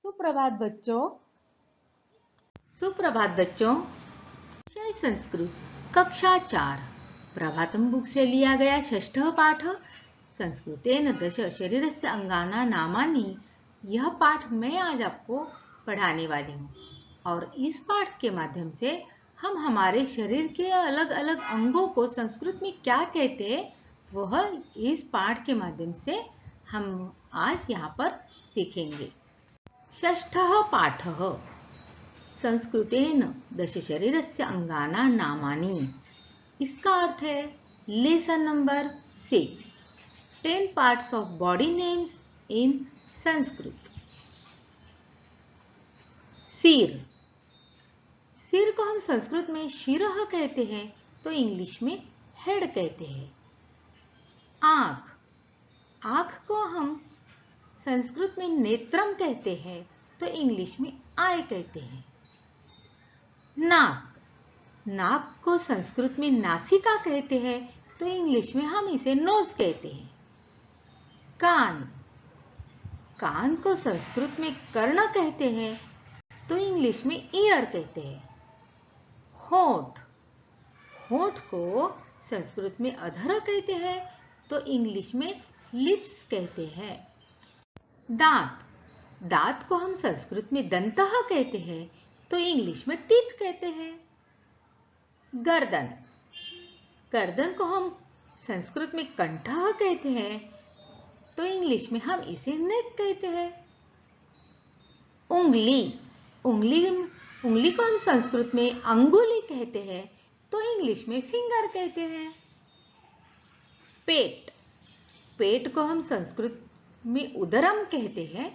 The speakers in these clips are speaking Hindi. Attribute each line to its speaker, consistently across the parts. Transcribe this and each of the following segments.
Speaker 1: सुप्रभात बच्चों। सुप्रभात बच्चों। विषय संस्कृत कक्षा 4 प्रभातम बुक से लिया गया षष्ठः पाठ संस्कृतेन दश शरीरस्य अंगाना नामानि। यह पाठ मैं आज आपको पढ़ाने वाली हूँ और इस पाठ के माध्यम से हम हमारे शरीर के अलग अलग अंगों को संस्कृत में क्या कहते हैं वह इस पाठ के माध्यम से हम आज यहाँ पर सीखेंगे। षष्ठः पाठः संस्कृतेन दश शरीरस्य अंगाना नामानि। इसका अर्थ है lesson number 6 10 parts of body names in Sanskrit. सिर, सिर को हम संस्कृत में शिरः कहते हैं तो इंग्लिश में हेड कहते हैं। आंख, आंख को हम संस्कृत में नेत्रम कहते हैं तो इंग्लिश में आई कहते हैं। नाक, नाक को संस्कृत में नासिका कहते हैं तो इंग्लिश में हम इसे नोज कहते हैं। कान, कान को संस्कृत में कर्ण कहते हैं तो इंग्लिश में ईयर कहते हैं। होंठ, होंठ को संस्कृत में अधर कहते हैं तो इंग्लिश में लिप्स कहते हैं। दांत, दांत को हम संस्कृत में दंतः कहते हैं तो इंग्लिश में टीथ कहते हैं। गर्दन, गर्दन को हम संस्कृत में कंठः कहते हैं तो इंग्लिश में हम इसे नेक कहते हैं। उंगली, उंगली को हम संस्कृत में अंगुली कहते हैं तो इंग्लिश में फिंगर कहते हैं। पेट, पेट को हम संस्कृत में उदरम कहते हैं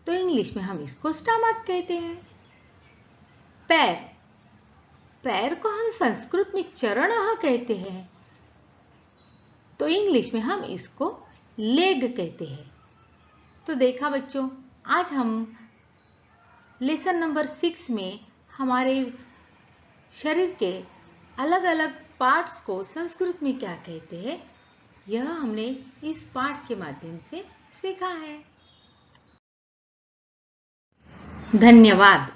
Speaker 1: तो इंग्लिश में हम इसको स्टमक कहते हैं। पैर, पैर को हम संस्कृत में चरणः कहते हैं तो इंग्लिश में हम इसको लेग कहते हैं। तो देखा बच्चों, आज हम लेसन नंबर 6 में हमारे शरीर के अलग अलग पार्ट्स को संस्कृत में क्या कहते हैं यह हमने इस पाठ के माध्यम से सीखा है। धन्यवाद।